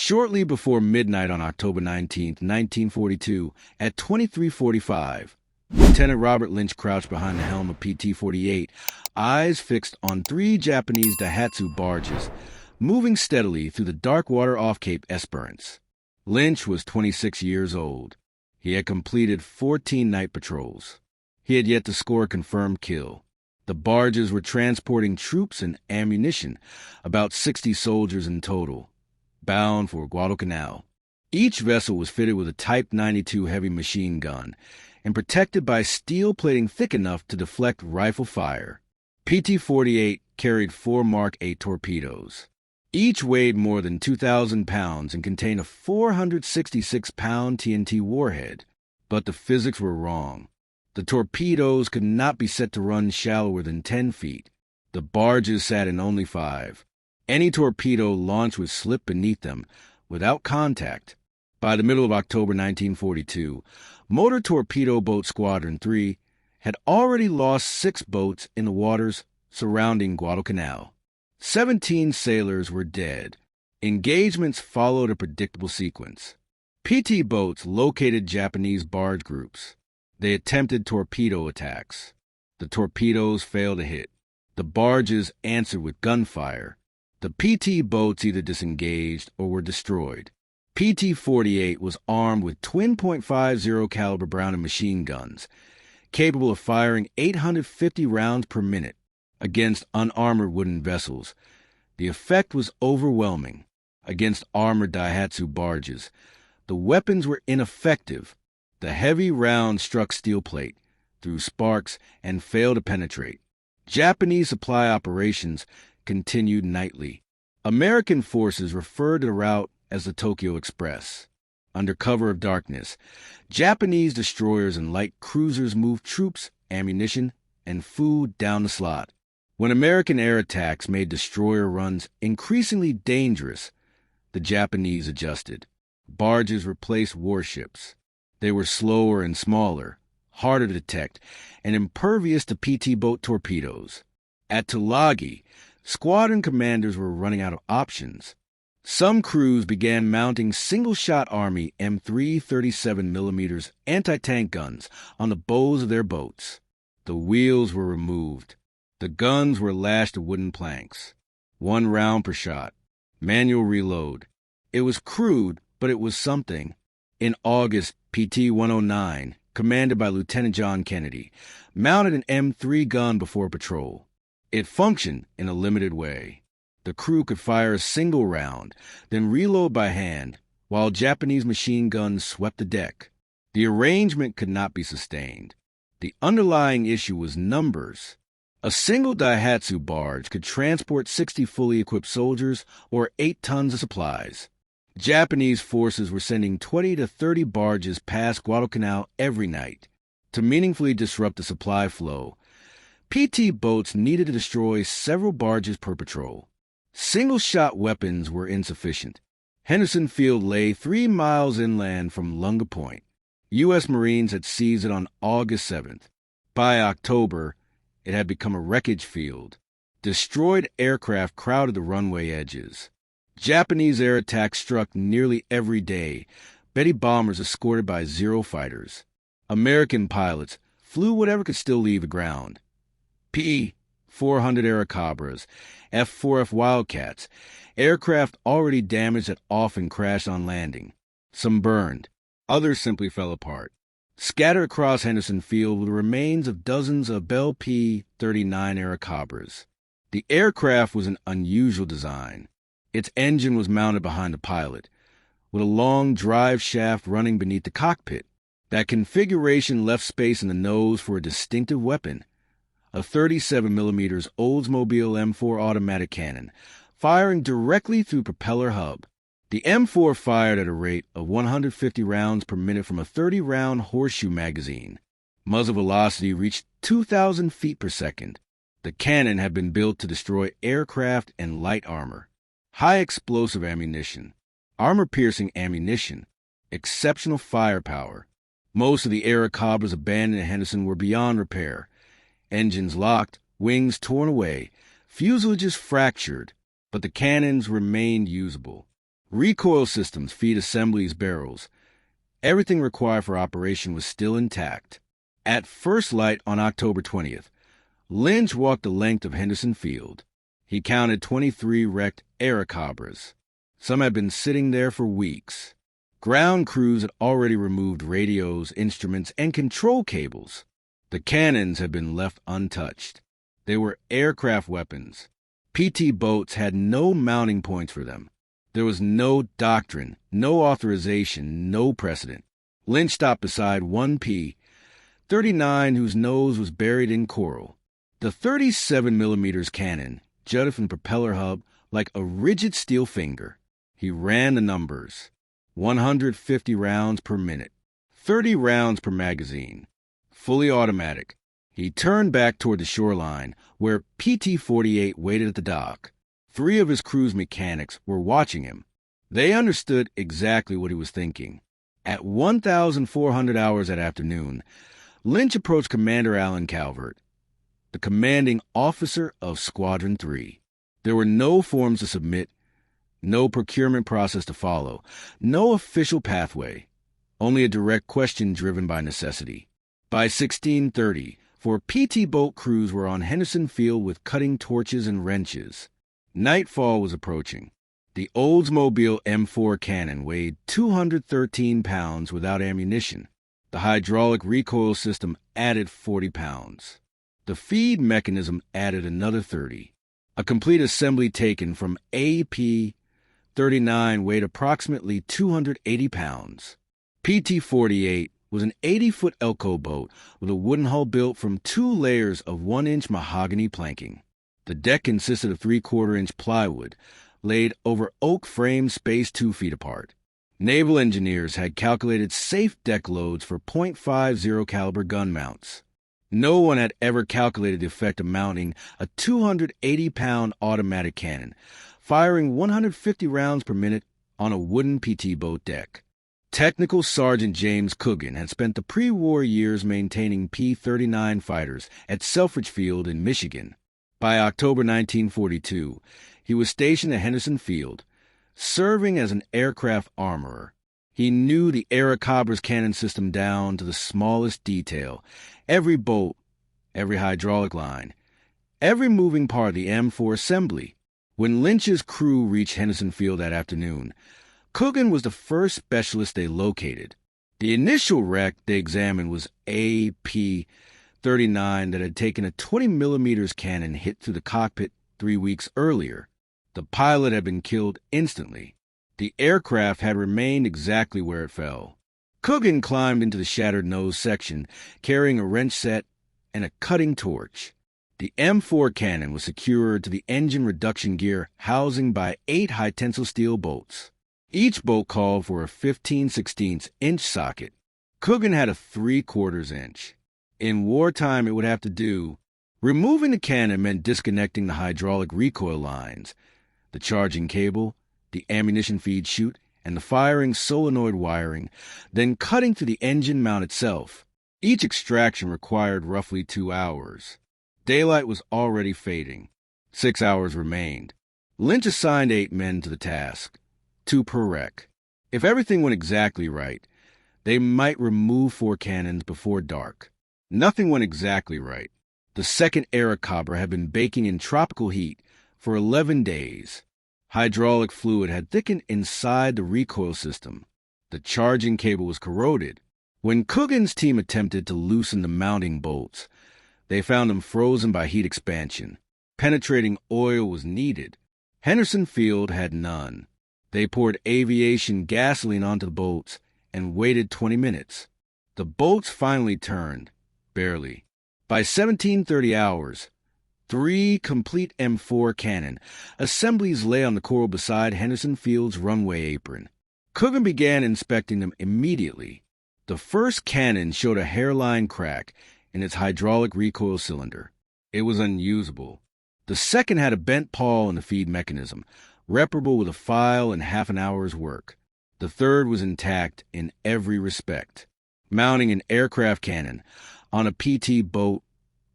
Shortly before midnight on October 19, 1942, at 23:45, Lieutenant Robert Lynch crouched behind the helm of PT-48, eyes fixed on 3 Japanese Daihatsu barges, moving steadily through the dark water off Cape Esperance. Lynch was 26 years old. He had completed 14 night patrols. He had yet to score a confirmed kill. The barges were transporting troops and ammunition, about 60 soldiers in total, bound for Guadalcanal. Each vessel was fitted with a Type 92 heavy machine gun and protected by steel plating thick enough to deflect rifle fire. PT-48 carried 4 Mark 8 torpedoes. Each weighed more than 2,000 pounds and contained a 466-pound TNT warhead. But the physics were wrong. The torpedoes could not be set to run shallower than 10 feet. The barges sat in only 5. Any torpedo launched would slip beneath them without contact. By the middle of October 1942, Motor Torpedo Boat Squadron 3 had already lost 6 boats in the waters surrounding Guadalcanal. 17 sailors were dead. Engagements followed a predictable sequence. PT boats located Japanese barge groups. They attempted torpedo attacks. The torpedoes failed to hit. The barges answered with gunfire. The PT boats either disengaged or were destroyed. PT-48 was armed with twin .50 caliber Browning machine guns, capable of firing 850 rounds per minute against unarmored wooden vessels. The effect was overwhelming. Against armored Daihatsu barges, the weapons were ineffective. The heavy rounds struck steel plate, threw sparks, and failed to penetrate. Japanese supply operations continued nightly. American forces referred to the route as the Tokyo Express. Under cover of darkness, Japanese destroyers and light cruisers moved troops, ammunition, and food down the slot. When American air attacks made destroyer runs increasingly dangerous, the Japanese adjusted. Barges replaced warships. They were slower and smaller, harder to detect, and impervious to PT boat torpedoes. At Tulagi, squadron commanders were running out of options. Some crews began mounting single-shot Army M3 37mm anti-tank guns on the bows of their boats. The wheels were removed. The guns were lashed to wooden planks. 1 round per shot. Manual reload. It was crude, but it was something. In August, PT-109, commanded by Lieutenant John Kennedy, mounted an M3 gun before patrol. It functioned in a limited way. The crew could fire a single round, then reload by hand, while Japanese machine guns swept the deck. The arrangement could not be sustained. The underlying issue was numbers. A single Daihatsu barge could transport 60 fully equipped soldiers or 8 tons of supplies. Japanese forces were sending 20 to 30 barges past Guadalcanal every night. To meaningfully disrupt the supply flow, PT boats needed to destroy several barges per patrol. Single-shot weapons were insufficient. Henderson Field lay 3 miles inland from Lunga Point. U.S. Marines had seized it on August 7th. By October, it had become a wreckage field. Destroyed aircraft crowded the runway edges. Japanese air attacks struck nearly every day. Betty bombers escorted by Zero fighters. American pilots flew whatever could still leave the ground. P-400 Aircobras, F-4F Wildcats, aircraft already damaged that often crashed on landing. Some burned. Others simply fell apart. Scattered across Henderson Field were the remains of dozens of Bell P-39 Aircobras. The aircraft was an unusual design. Its engine was mounted behind the pilot, with a long drive shaft running beneath the cockpit. That configuration left space in the nose for a distinctive weapon, a 37mm Oldsmobile M4 automatic cannon, firing directly through propeller hub. The M4 fired at a rate of 150 rounds per minute from a 30-round horseshoe magazine. Muzzle velocity reached 2,000 feet per second. The cannon had been built to destroy aircraft and light armor. High explosive ammunition, armor-piercing ammunition, exceptional firepower. Most of the Aircobras abandoned at Henderson were beyond repair. Engines locked, wings torn away, fuselages fractured, but the cannons remained usable. Recoil systems, feed assemblies, barrels. Everything required for operation was still intact. At first light on October 20th, Lynch walked the length of Henderson Field. He counted 23 wrecked Aircobras. Some had been sitting there for weeks. Ground crews had already removed radios, instruments, and control cables. The cannons had been left untouched. They were aircraft weapons. PT boats had no mounting points for them. There was no doctrine, no authorization, no precedent. Lynch stopped beside one P-39 whose nose was buried in coral. The 37mm cannon jutted from the propeller hub like a rigid steel finger. He ran the numbers. 150 rounds per minute. 30 rounds per magazine. Fully automatic. He turned back toward the shoreline, where PT-48 waited at the dock. 3 of his crew's mechanics were watching him. They understood exactly what he was thinking. At 1,400 hours that afternoon, Lynch approached Commander Alan Calvert, the commanding officer of Squadron 3. There were no forms to submit, no procurement process to follow, no official pathway, only a direct question driven by necessity. By 1630, 4 PT boat crews were on Henderson Field with cutting torches and wrenches. Nightfall was approaching. The Oldsmobile M4 cannon weighed 213 pounds without ammunition. The hydraulic recoil system added 40 pounds. The feed mechanism added another 30. A complete assembly taken from AP-39 weighed approximately 280 pounds. PT-48 was an 80-foot Elco boat with a wooden hull built from 2 layers of 1-inch mahogany planking. The deck consisted of 3/4-inch plywood, laid over oak frames spaced 2 feet apart. Naval engineers had calculated safe deck loads for .50 caliber gun mounts. No one had ever calculated the effect of mounting a 280-pound automatic cannon, firing 150 rounds per minute on a wooden PT boat deck. Technical Sergeant James Coogan had spent the pre-war years maintaining P-39 fighters at Selfridge Field in Michigan. By October 1942, he was stationed at Henderson Field, serving as an aircraft armorer. He knew the Aircobra's cannon system down to the smallest detail, every bolt, every hydraulic line, every moving part of the M4 assembly. When Lynch's crew reached Henderson Field that afternoon, Coogan was the first specialist they located. The initial wreck they examined was AP-39 that had taken a 20mm cannon hit through the cockpit 3 weeks earlier. The pilot had been killed instantly. The aircraft had remained exactly where it fell. Coogan climbed into the shattered nose section, carrying a wrench set and a cutting torch. The M4 cannon was secured to the engine reduction gear housing by 8 high-tensile steel bolts. Each bolt called for a 15/16-inch socket. Coogan had a 3/4 inch. In wartime, it would have to do. Removing the cannon meant disconnecting the hydraulic recoil lines, the charging cable, the ammunition feed chute, and the firing solenoid wiring, then cutting to the engine mount itself. Each extraction required roughly 2 hours. Daylight was already fading. 6 hours remained. Lynch assigned 8 men to the task, 2 per wreck. If everything went exactly right, they might remove 4 cannons before dark. Nothing went exactly right. The second Aircobra had been baking in tropical heat for 11 days. Hydraulic fluid had thickened inside the recoil system. The charging cable was corroded. When Coogan's team attempted to loosen the mounting bolts, they found them frozen by heat expansion. Penetrating oil was needed. Henderson Field had none. They poured aviation gasoline onto the bolts and waited 20 minutes. The bolts finally turned, barely. By 1730 hours, 3 complete M4 cannon assemblies lay on the coral beside Henderson Field's runway apron. Coogan began inspecting them immediately. The first cannon showed a hairline crack in its hydraulic recoil cylinder. It was unusable. The second had a bent pawl in the feed mechanism, reparable with a file and half an hour's work. The third was intact in every respect. Mounting an aircraft cannon on a PT boat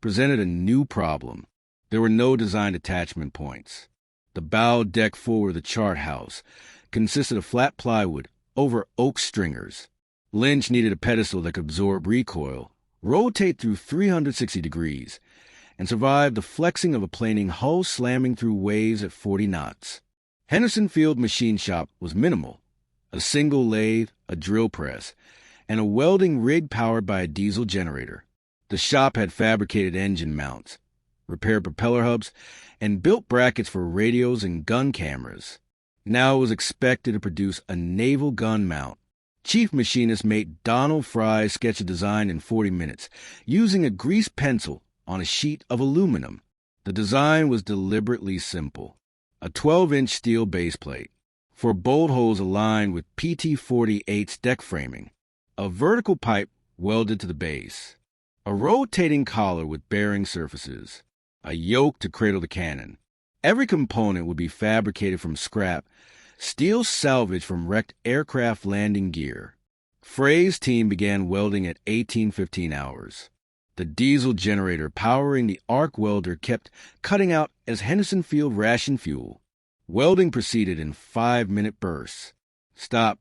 presented a new problem. There were no designed attachment points. The bow deck forward of the chart house consisted of flat plywood over oak stringers. Lynch needed a pedestal that could absorb recoil, rotate through 360 degrees, and survive the flexing of a planing hull slamming through waves at 40 knots. Henderson Field machine shop was minimal: a single lathe, a drill press, and a welding rig powered by a diesel generator. The shop had fabricated engine mounts, repaired propeller hubs, and built brackets for radios and gun cameras. Now it was expected to produce a naval gun mount. Chief machinist mate Donald Fry sketched a design in 40 minutes, using a grease pencil on a sheet of aluminum. The design was deliberately simple: a 12-inch steel baseplate, for bolt holes aligned with PT-48's deck framing, a vertical pipe welded to the base, a rotating collar with bearing surfaces, a yoke to cradle the cannon. Every component would be fabricated from scrap, steel salvaged from wrecked aircraft landing gear. Frey's team began welding at 18:15 hours. The diesel generator powering the arc welder kept cutting out as Henderson Field rationed fuel. Welding proceeded in 5-minute bursts. Stop.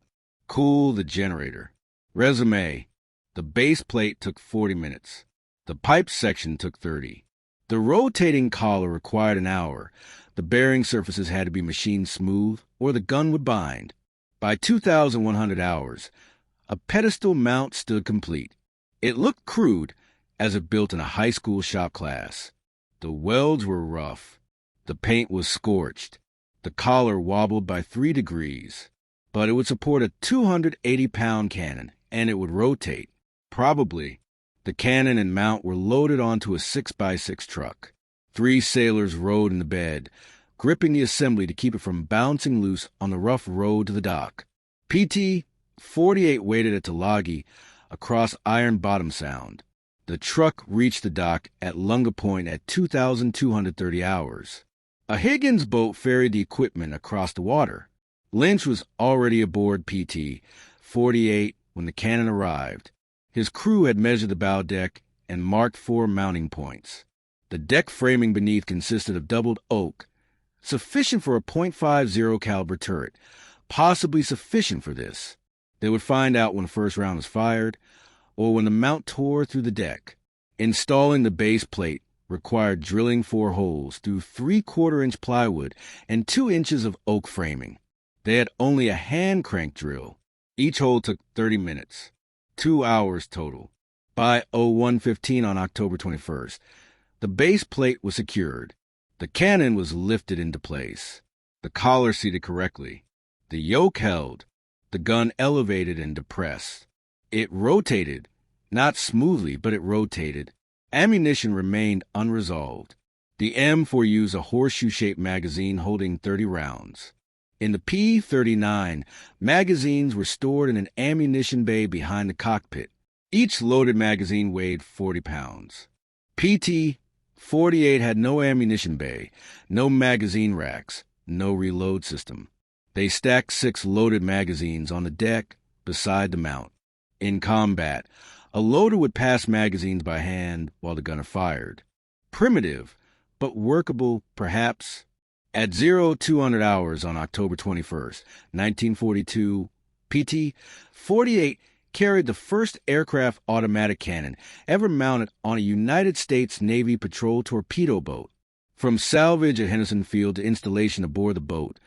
Cool the generator. Resume: the base plate took 40 minutes. The pipe section took 30. The rotating collar required an hour. The bearing surfaces had to be machined smooth, or the gun would bind. By 2,100 hours, a pedestal mount stood complete. It looked crude, as if built in a high school shop class. The welds were rough. The paint was scorched. The collar wobbled by 3 degrees. But it would support a 280-pound cannon, and it would rotate. Probably. The cannon and mount were loaded onto a 6x6 truck. 3 sailors rowed in the bed, gripping the assembly to keep it from bouncing loose on the rough road to the dock. PT-48 waited at Tulagi across Iron Bottom Sound. The truck reached the dock at Lunga Point at 2,230 hours. A Higgins boat ferried the equipment across the water. Lynch was already aboard PT-48 when the cannon arrived. His crew had measured the bow deck and marked 4 mounting points. The deck framing beneath consisted of doubled oak, sufficient for a .50 caliber turret, possibly sufficient for this. They would find out when the first round was fired, or when the mount tore through the deck. Installing the base plate required drilling 4 holes through 3/4-inch plywood and 2 inches of oak framing. They had only a hand crank drill. Each hole took 30 minutes. 2 hours total. By 01:15 on October 21st, the base plate was secured. The cannon was lifted into place. The collar seated correctly. The yoke held. The gun elevated and depressed. It rotated. Not smoothly, but it rotated. Ammunition remained unresolved. The M4 used a horseshoe-shaped magazine holding 30 rounds. In the P-39, magazines were stored in an ammunition bay behind the cockpit. Each loaded magazine weighed 40 pounds. PT-48 had no ammunition bay, no magazine racks, no reload system. They stacked 6 loaded magazines on the deck beside the mount. In combat, a loader would pass magazines by hand while the gunner fired. Primitive, but workable, perhaps. At 0200 hours on October 21st, 1942, PT-48 carried the first aircraft automatic cannon ever mounted on a United States Navy patrol torpedo boat. From salvage at Henderson Field to installation aboard the boat,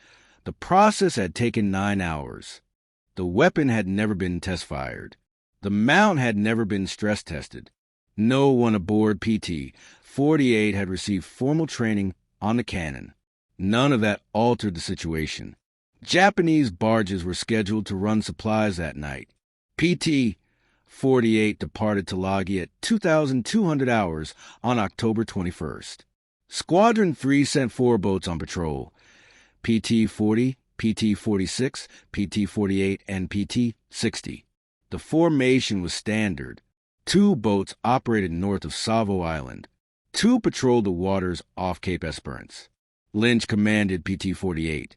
the process had taken 9 hours. The weapon had never been test-fired. The mount had never been stress-tested. No one aboard PT-48 had received formal training on the cannon. None of that altered the situation. Japanese barges were scheduled to run supplies that night. PT-48 departed Tulagi at 2,200 hours on October 21st. Squadron 3 sent 4 boats on patrol: PT-40, PT-46, PT-48, and PT-60. The formation was standard. 2 boats operated north of Savo Island. 2 patrolled the waters off Cape Esperance. Lynch commanded PT-48.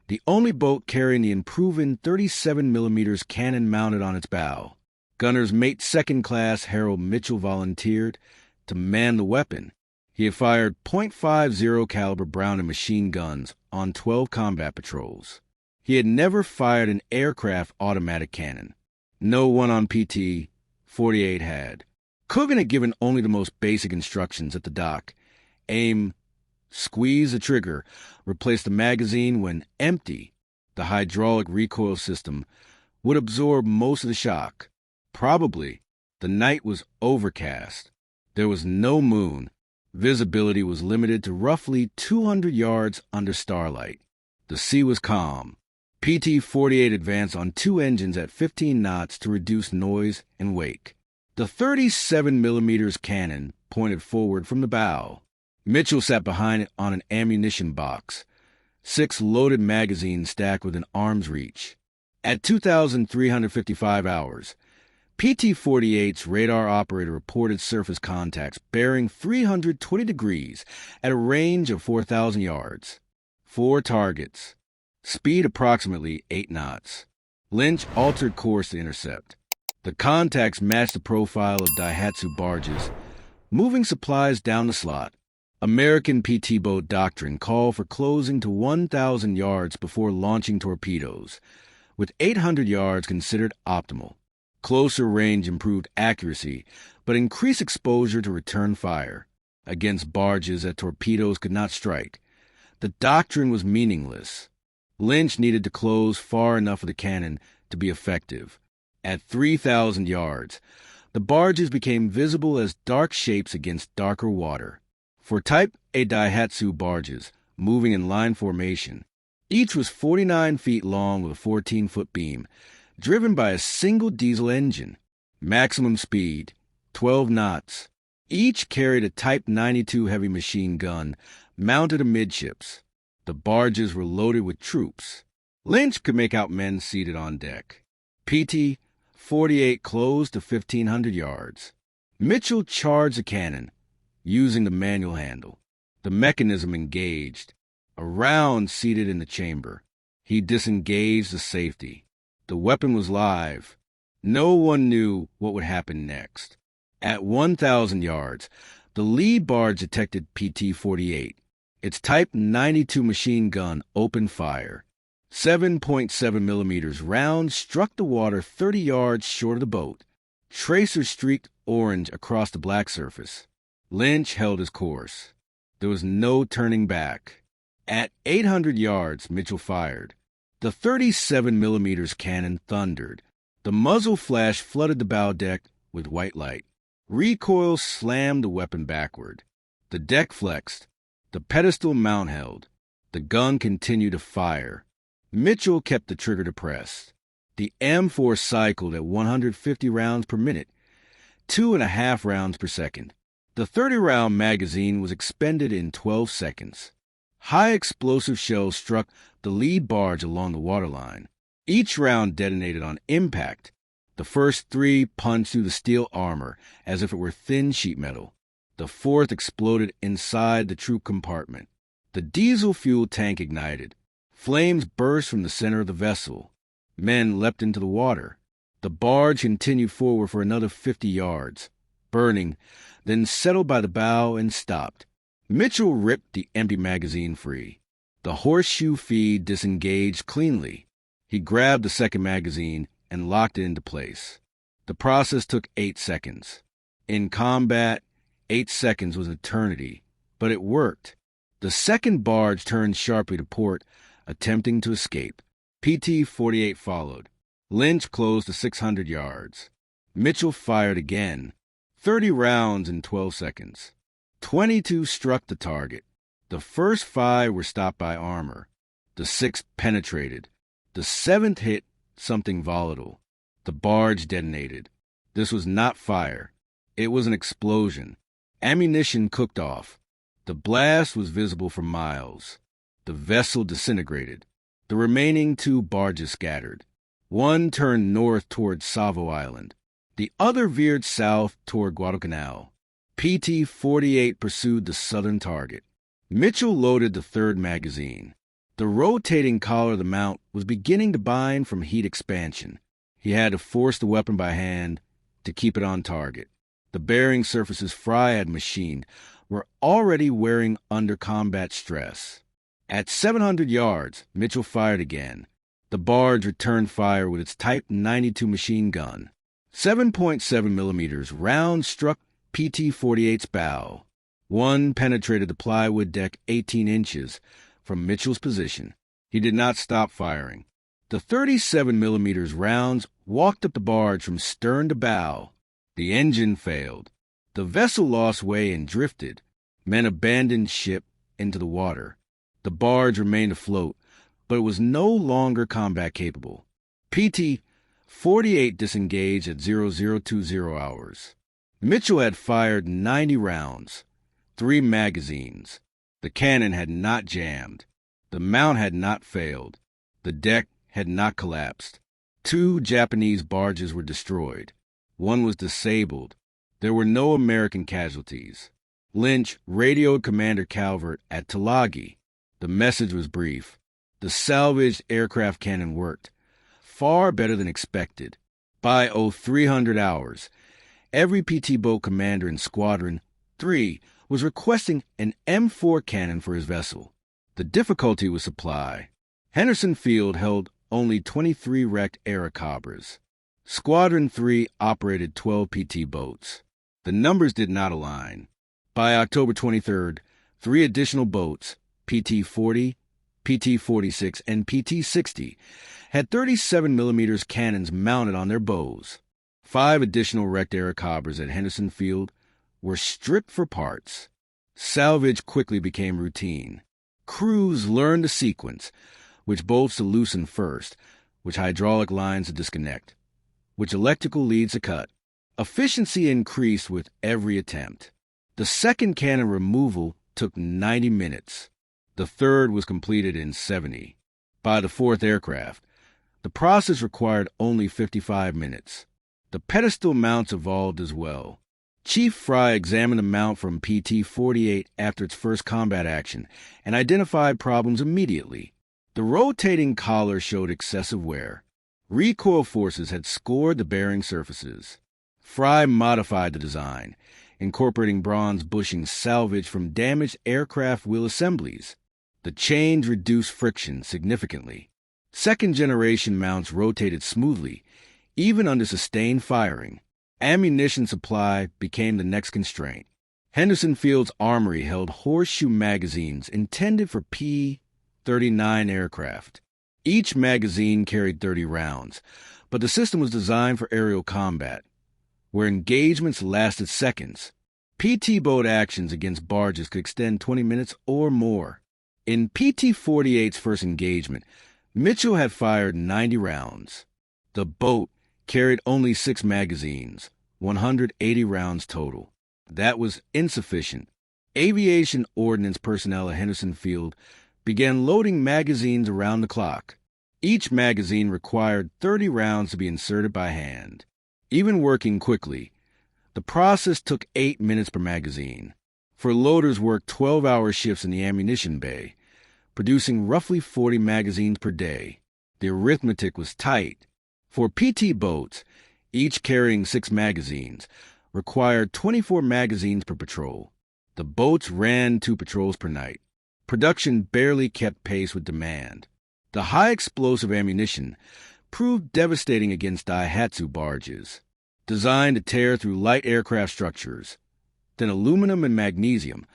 The only boat carrying the improving 37mm cannon mounted on its bow. Gunner's mate second class Harold Mitchell volunteered to man the weapon. He had fired .50 caliber Brown and machine guns on 12 combat patrols. He had never fired an aircraft automatic cannon. No one on PT-48 had. Coogan had given only the most basic instructions at the dock. Aim, squeeze the trigger, replace the magazine when empty. The hydraulic recoil system would absorb most of the shock. Probably. The night was overcast. There was no moon. Visibility was limited to roughly 200 yards under starlight. The sea was calm. PT-48 advanced on 2 engines at 15 knots to reduce noise and wake. The 37mm cannon pointed forward from the bow. Mitchell sat behind it on an ammunition box. 6 loaded magazines stacked within arm's reach. At 2,355 hours, PT-48's radar operator reported surface contacts bearing 320 degrees at a range of 4,000 yards. 4 targets. Speed approximately 8 knots. Lynch altered course to intercept. The contacts matched the profile of Daihatsu barges, moving supplies down the slot. American PT boat doctrine called for closing to 1,000 yards before launching torpedoes, with 800 yards considered optimal. Closer range improved accuracy, but increased exposure to return fire against barges that torpedoes could not strike. The doctrine was meaningless. Lynch needed to close far enough of the cannon to be effective. At 3,000 yards, the barges became visible as dark shapes against darker water. For Type A Daihatsu barges, moving in line formation, each was 49 feet long with a 14-foot beam, driven by a single diesel engine. Maximum speed, 12 knots. Each carried a Type 92 heavy machine gun mounted amidships. The barges were loaded with troops. Lynch could make out men seated on deck. PT-48 closed to 1,500 yards. Mitchell charged the cannon, using the manual handle. The mechanism engaged. A round seated in the chamber. He disengaged the safety. The weapon was live. No one knew what would happen next. At 1,000 yards, the lead barge detected PT-48. Its Type 92 machine gun opened fire. 7.7mm rounds struck the water 30 yards short of the boat. Tracers streaked orange across the black surface. Lynch held his course. There was no turning back. At 800 yards, Mitchell fired. The 37mm cannon thundered. The muzzle flash flooded the bow deck with white light. Recoil slammed the weapon backward. The deck flexed. The pedestal mount held. The gun continued to fire. Mitchell kept the trigger depressed. The M4 cycled at 150 rounds per minute, 2.5 rounds per second. The 30-round magazine was expended in 12 seconds. High explosive shells struck the lead barge along the waterline. Each round detonated on impact. The first 3 punched through the steel armor as if it were thin sheet metal. The 4th exploded inside the troop compartment. The diesel fuel tank ignited. Flames burst from the center of the vessel. Men leapt into the water. The barge continued forward for another 50 yards, burning, then settled by the bow and stopped. Mitchell ripped the empty magazine free. The horseshoe feed disengaged cleanly. He grabbed the second magazine and locked it into place. The process took 8 seconds. In combat, 8 seconds was eternity, but it worked. The second barge turned sharply to port, attempting to escape. PT-48 followed. Lynch closed to 600 yards. Mitchell fired again. 30 rounds in 12 seconds. 22 struck the target. The first 5 were stopped by armor. The 6th penetrated. The 7th hit something volatile. The barge detonated. This was not fire. It was an explosion. Ammunition cooked off. The blast was visible for miles. The vessel disintegrated. The remaining 2 barges scattered. One turned north toward Savo Island. The other veered south toward Guadalcanal. PT-48 pursued the southern target. Mitchell loaded the 3rd magazine. The rotating collar of the mount was beginning to bind from heat expansion. He had to force the weapon by hand to keep it on target. The bearing surfaces Fry had machined were already wearing under combat stress. At 700 yards, Mitchell fired again. The barge returned fire with its Type 92 machine gun. 7.7 millimeters round struck PT-48's bow. One penetrated the plywood deck 18 inches from Mitchell's position. He did not stop firing. The 37 millimeters rounds walked up the barge from stern to bow. The engine failed. The vessel lost way and drifted. Men abandoned ship into the water. The barge remained afloat, but it was no longer combat capable. PT-48 disengaged at 0020 hours. Mitchell had fired 90 rounds, 3 magazines. The cannon had not jammed. The mount had not failed. The deck had not collapsed. 2 Japanese barges were destroyed. 1 was disabled. There were no American casualties. Lynch radioed Commander Calvert at Tulagi. The message was brief. The salvaged aircraft cannon worked, far better than expected. By 0300 hours, every PT boat commander in Squadron 3 was requesting an M4 cannon for his vessel. The difficulty was supply. Henderson Field held only 23 wrecked Aircobras. Squadron 3 operated 12 PT boats. The numbers did not align. By October 23rd, 3 additional boats, PT-40, PT-46, and PT-60, had 37 millimeters cannons mounted on their bows. 5 additional wrecked Aircobras at Henderson Field were stripped for parts. Salvage quickly became routine. Crews learned the sequence, which bolts to loosen first, which hydraulic lines to disconnect, which electrical leads to cut. Efficiency increased with every attempt. The second cannon removal took 90 minutes. The third was completed in 70. By the fourth aircraft, the process required only 55 minutes. The pedestal mounts evolved as well. Chief Fry examined the mount from PT-48 after its first combat action and identified problems immediately. The rotating collar showed excessive wear. Recoil forces had scored the bearing surfaces. Fry modified the design, incorporating bronze bushings salvaged from damaged aircraft wheel assemblies. The change reduced friction significantly. Second-generation mounts rotated smoothly, even under sustained firing. Ammunition supply became the next constraint. Henderson Field's armory held horseshoe magazines intended for P-39 aircraft. Each magazine carried 30 rounds, but the system was designed for aerial combat, where engagements lasted seconds. PT boat actions against barges could extend 20 minutes or more. In PT-48's first engagement, Mitchell had fired 90 rounds. The boat carried only 6 magazines, 180 rounds total. That was insufficient. Aviation ordnance personnel at Henderson Field began loading magazines around the clock. Each magazine required 30 rounds to be inserted by hand. Even working quickly, the process took 8 minutes per magazine. For loaders worked 12-hour shifts in the ammunition bay, producing roughly 40 magazines per day. The arithmetic was tight. For PT boats, each carrying 6 magazines, required 24 magazines per patrol. The boats ran 2 patrols per night. Production barely kept pace with demand. The high explosive ammunition proved devastating against Daihatsu barges, designed to tear through light aircraft structures. Than aluminum and magnesium,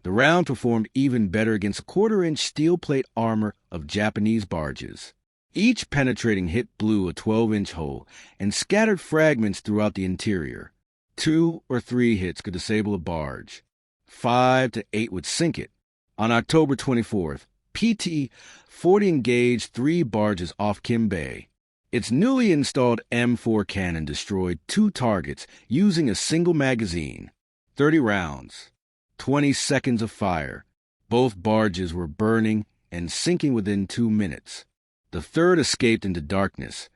the round performed even better against a quarter-inch steel plate armor of Japanese barges. Each penetrating hit blew a 12-inch hole and scattered fragments throughout the interior. 2 or 3 hits could disable a barge. 5 to 8 would sink it. On October 24th, PT-40 engaged 3 barges off Kim Bay. Its newly installed M4 cannon destroyed 2 targets using a single magazine. 30 rounds, 20 seconds of fire. Both barges were burning and sinking within 2 minutes. The third escaped into darkness,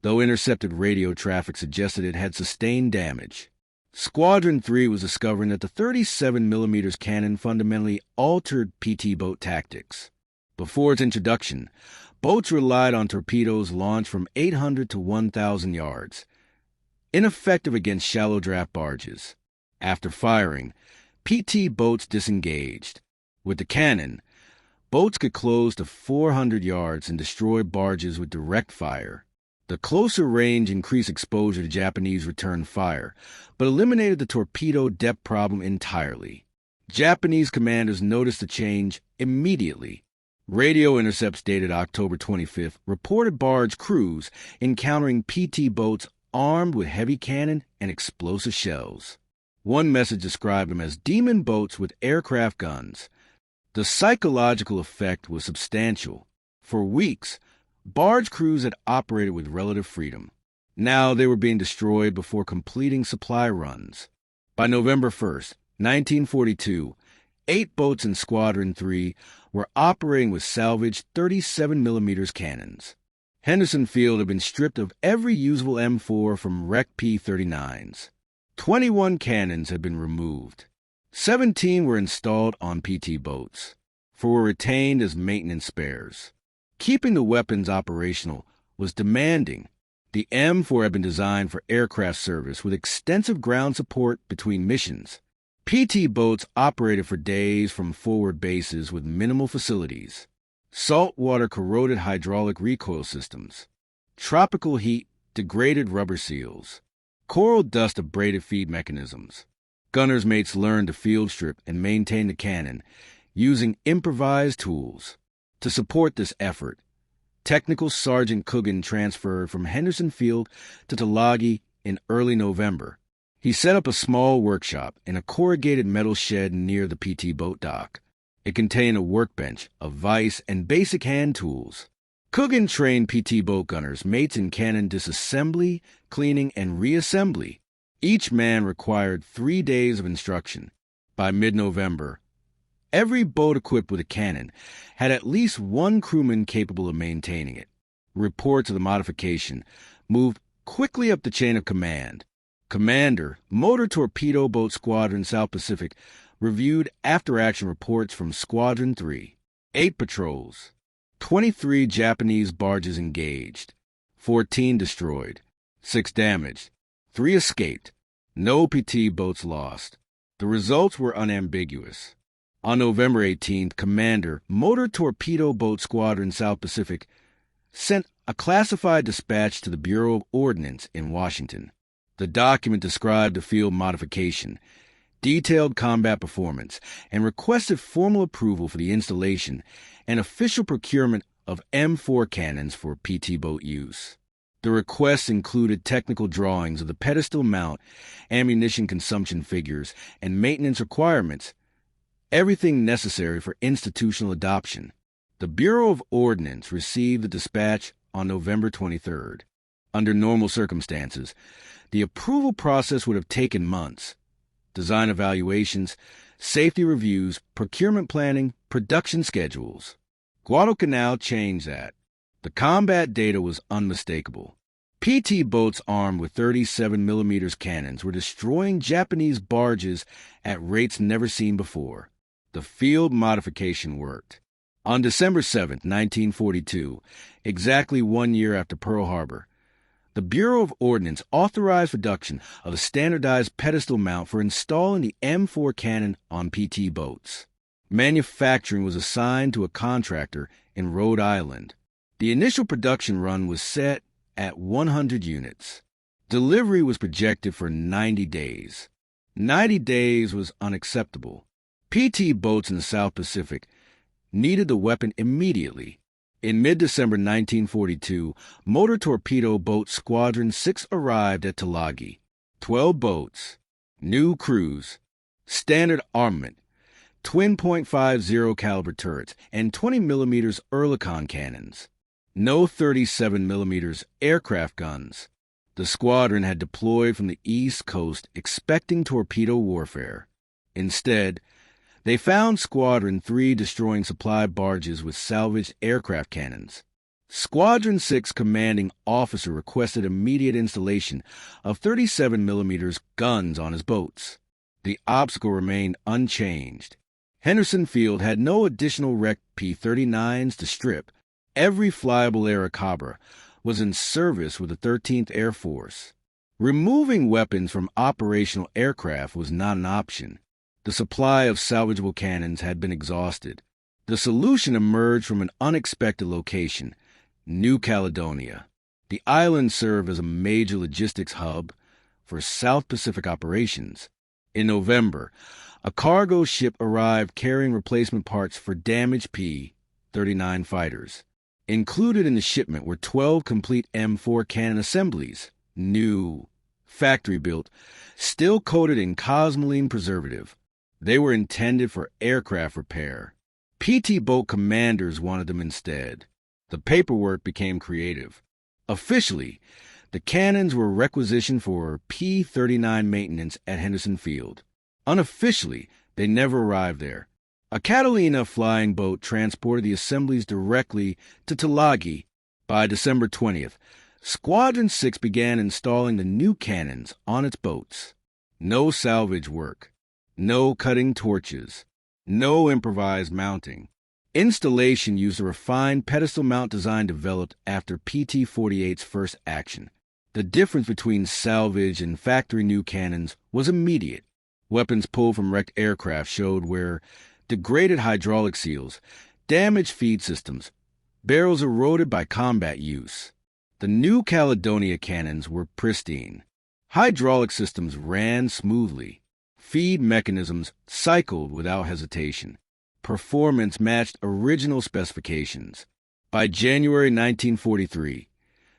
though intercepted radio traffic suggested it had sustained damage. Squadron 3 was discovering that the 37mm cannon fundamentally altered PT boat tactics. Before its introduction, boats relied on torpedoes launched from 800 to 1,000 yards, ineffective against shallow draft barges. After firing, PT boats disengaged. With the cannon, Boats could close to 400 yards and destroy barges with direct fire. The closer range increased exposure to Japanese return fire, but eliminated the torpedo depth problem entirely. Japanese commanders noticed the change immediately. Radio intercepts dated October 25th reported barge crews encountering PT boats armed with heavy cannon and explosive shells. One message described them as demon boats with aircraft guns. The psychological effect was substantial. For weeks, barge crews had operated with relative freedom. Now they were being destroyed before completing supply runs. By November 1st, 1942, 8 boats in Squadron 3 were operating with salvaged 37mm cannons. Henderson Field had been stripped of every usable M4 from wrecked P-39s. 21 cannons had been removed. 17 were installed on PT boats, 4 were retained as maintenance spares. Keeping the weapons operational was demanding. The M4 had been designed for aircraft service with extensive ground support between missions. PT boats operated for days from forward bases with minimal facilities. Saltwater corroded hydraulic recoil systems. Tropical heat degraded rubber seals. Coral dust abraded feed mechanisms. Gunners' mates learned to field strip and maintain the cannon using improvised tools. To support this effort, Technical Sergeant Coogan transferred from Henderson Field to Tulagi in early November. He set up a small workshop in a corrugated metal shed near the PT boat dock. It contained a workbench, a vise, and basic hand tools. Coogan trained PT boat gunners, mates in cannon disassembly, cleaning, and reassembly. Each man required 3 days of instruction. By mid-November, every boat equipped with a cannon had at least one crewman capable of maintaining it. Reports of the modification moved quickly up the chain of command. Commander, Motor Torpedo Boat Squadron South Pacific, reviewed after-action reports from Squadron 3. 8 patrols. 23 Japanese barges engaged. 14 destroyed. 6 damaged. 3 escaped. No PT boats lost. The results were unambiguous. On November 18th, Commander, Motor Torpedo Boat Squadron South Pacific, sent a classified dispatch to the Bureau of Ordnance in Washington. The document described the field modification, detailed combat performance, and requested formal approval for the installation and official procurement of M4 cannons for PT boat use. The requests included technical drawings of the pedestal mount, ammunition consumption figures, and maintenance requirements, everything necessary for institutional adoption. The Bureau of Ordnance received the dispatch on November 23rd. Under normal circumstances, the approval process would have taken months. Design evaluations, safety reviews, procurement planning, production schedules. Guadalcanal changed that. The combat data was unmistakable. PT boats armed with 37mm cannons were destroying Japanese barges at rates never seen before. The field modification worked. On December 7, 1942, exactly 1 year after Pearl Harbor, the Bureau of Ordnance authorized production of a standardized pedestal mount for installing the M4 cannon on PT boats. Manufacturing was assigned to a contractor in Rhode Island. The initial production run was set at 100 units. Delivery was projected for 90 days. 90 days was unacceptable. PT boats in the South Pacific needed the weapon immediately. In mid-December 1942, Motor Torpedo Boat Squadron 6 arrived at Tulagi. 12 boats, new crews, standard armament, twin .50 caliber turrets, and 20mm Oerlikon cannons. No 37mm aircraft guns. The squadron had deployed from the East Coast expecting torpedo warfare. Instead, they found Squadron 3 destroying supply barges with salvaged aircraft cannons. Squadron 6 commanding officer requested immediate installation of 37mm guns on his boats. The obstacle remained unchanged. Henderson Field had no additional wrecked P-39s to strip. Every flyable Aircobra was in service with the 13th Air Force. Removing weapons from operational aircraft was not an option. The supply of salvageable cannons had been exhausted. The solution emerged from an unexpected location, New Caledonia. The island served as a major logistics hub for South Pacific operations. In November, a cargo ship arrived carrying replacement parts for damaged P-39 fighters. Included in the shipment were 12 complete M4 cannon assemblies, new, factory-built, still coated in cosmoline preservative. They were intended for aircraft repair. PT boat commanders wanted them instead. The paperwork became creative. Officially, the cannons were requisitioned for P-39 maintenance at Henderson Field. Unofficially, they never arrived there. A Catalina flying boat transported the assemblies directly to Tulagi. By December 20th, Squadron 6 began installing the new cannons on its boats. No salvage work, no cutting torches, no improvised mounting. Installation used a refined pedestal mount design developed after PT-48's first action. The difference between salvage and factory new cannons was immediate. Weapons pulled from wrecked aircraft showed where degraded hydraulic seals, damaged feed systems, barrels eroded by combat use. The New Caledonia cannons were pristine. Hydraulic systems ran smoothly. Feed mechanisms cycled without hesitation. Performance matched original specifications. By January 1943,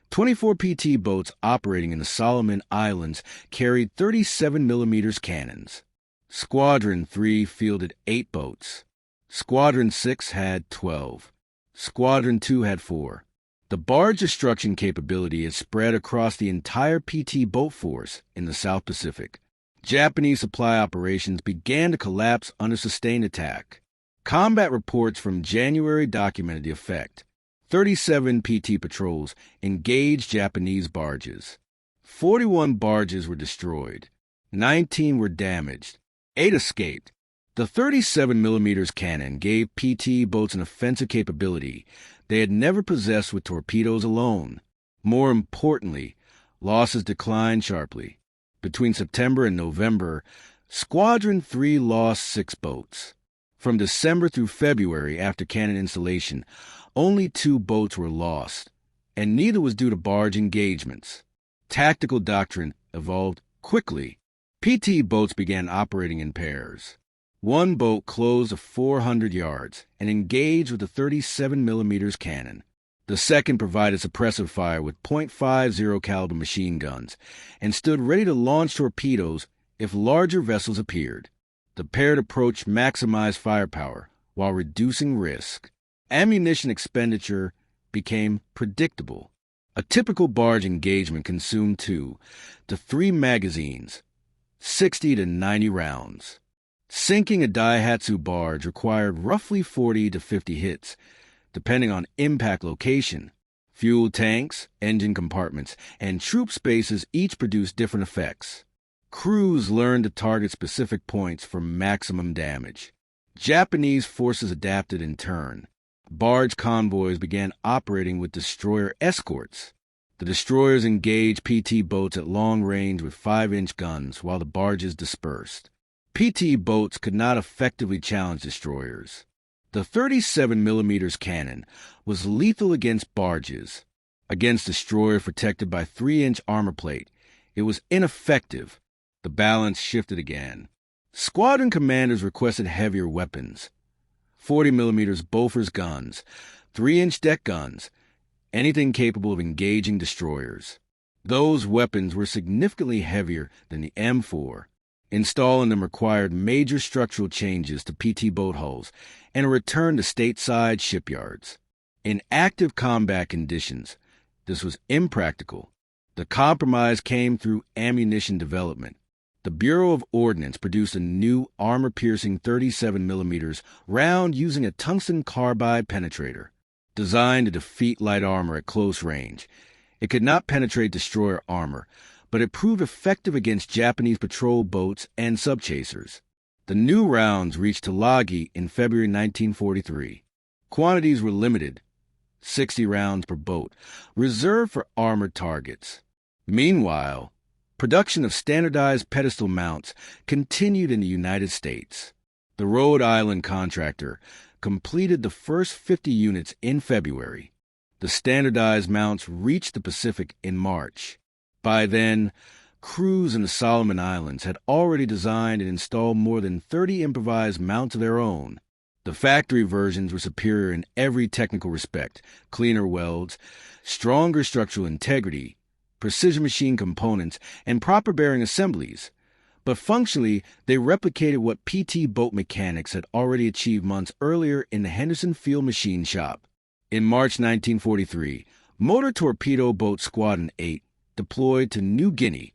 24 PT boats operating in the Solomon Islands carried 37mm cannons. Squadron 3 fielded 8 boats. Squadron 6 had 12. Squadron 2 had 4. The barge destruction capability is spread across the entire PT boat force in the South Pacific. Japanese supply operations began to collapse under sustained attack. Combat reports from January documented the effect. 37 PT patrols engaged Japanese barges. 41 barges were destroyed. 19 were damaged. 8 escaped. The 37mm cannon gave PT boats an offensive capability they had never possessed with torpedoes alone. More importantly, losses declined sharply. Between September and November, Squadron 3 lost 6 boats. From December through February after cannon installation, only 2 boats were lost, and neither was due to barge engagements. Tactical doctrine evolved quickly. PT boats began operating in pairs. One boat closed 400 yards and engaged with a 37mm cannon. The second provided suppressive fire with .50 caliber machine guns and stood ready to launch torpedoes if larger vessels appeared. The paired approach maximized firepower while reducing risk. Ammunition expenditure became predictable. A typical barge engagement consumed 2 to 3 magazines, 60 to 90 rounds. Sinking a Daihatsu barge required roughly 40 to 50 hits, depending on impact location. Fuel tanks, engine compartments, and troop spaces each produced different effects. Crews learned to target specific points for maximum damage. Japanese forces adapted in turn. Barge convoys began operating with destroyer escorts. The destroyers engaged PT boats at long range with 5-inch guns while the barges dispersed. PT boats could not effectively challenge destroyers. The 37mm cannon was lethal against barges. Against destroyers protected by 3-inch armor plate, it was ineffective. The balance shifted again. Squadron commanders requested heavier weapons. 40mm Bofors guns, 3-inch deck guns, anything capable of engaging destroyers. Those weapons were significantly heavier than the M4. Installing them required major structural changes to PT boat hulls and a return to stateside shipyards. In active combat conditions, this was impractical. The compromise came through ammunition development. The Bureau of Ordnance produced a new armor-piercing 37mm round using a tungsten carbide penetrator. Designed to defeat light armor at close range, it could not penetrate destroyer armor, but it proved effective against Japanese patrol boats and subchasers. The new rounds reached Tulagi in February 1943. Quantities were limited, 60 rounds per boat, reserved for armored targets. Meanwhile, production of standardized pedestal mounts continued in the United States. The Rhode Island contractor, completed the first 50 units in February. The standardized mounts reached the Pacific in March. By then, crews in the Solomon Islands had already designed and installed more than 30 improvised mounts of their own. The factory versions were superior in every technical respect: cleaner welds, stronger structural integrity, precision machine components, and proper bearing assemblies. But functionally, they replicated what PT boat mechanics had already achieved months earlier in the Henderson Field machine shop. In March 1943, Motor Torpedo Boat Squadron 8 deployed to New Guinea,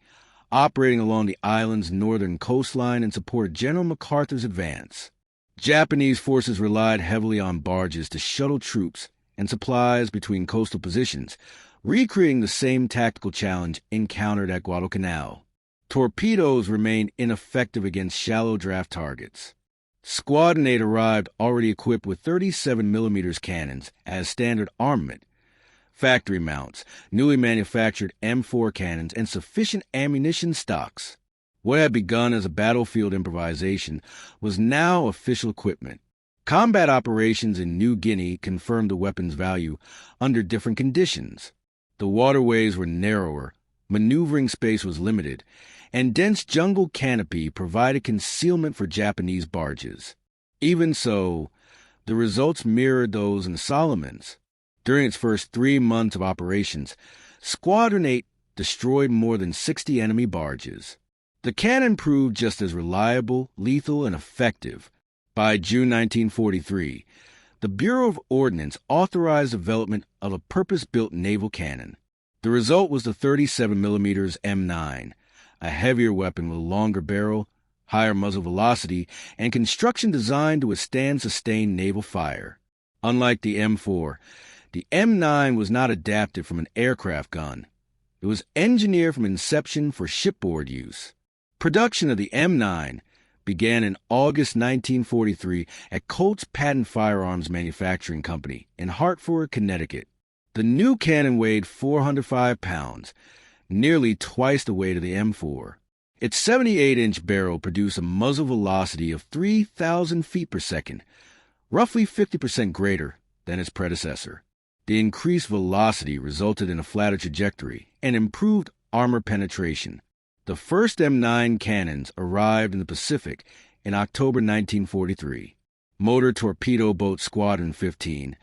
operating along the island's northern coastline in support of General MacArthur's advance. Japanese forces relied heavily on barges to shuttle troops and supplies between coastal positions, recreating the same tactical challenge encountered at Guadalcanal. Torpedoes remained ineffective against shallow draft targets. Squadron 8 arrived already equipped with 37mm cannons as standard armament, factory mounts, newly manufactured M4 cannons, and sufficient ammunition stocks. What had begun as a battlefield improvisation was now official equipment. Combat operations in New Guinea confirmed the weapon's value under different conditions. The waterways were narrower, maneuvering space was limited, and dense jungle canopy provided concealment for Japanese barges. Even so, the results mirrored those in the Solomons. During its first 3 months of operations, Squadron 8 destroyed more than 60 enemy barges. The cannon proved just as reliable, lethal, and effective. By June 1943, the Bureau of Ordnance authorized development of a purpose-built naval cannon. The result was the 37mm M9, a heavier weapon with a longer barrel, higher muzzle velocity, and construction designed to withstand sustained naval fire. Unlike the M4, the M9 was not adapted from an aircraft gun. It was engineered from inception for shipboard use. Production of the M9 began in August 1943 at Colt's Patent Firearms Manufacturing Company in Hartford, Connecticut. The new cannon weighed 405 pounds, nearly twice the weight of the M4. Its 78-inch barrel produced a muzzle velocity of 3,000 feet per second, roughly 50% greater than its predecessor. The increased velocity resulted in a flatter trajectory and improved armor penetration. The first M9 cannons arrived in the Pacific in October 1943. Motor Torpedo Boat Squadron 15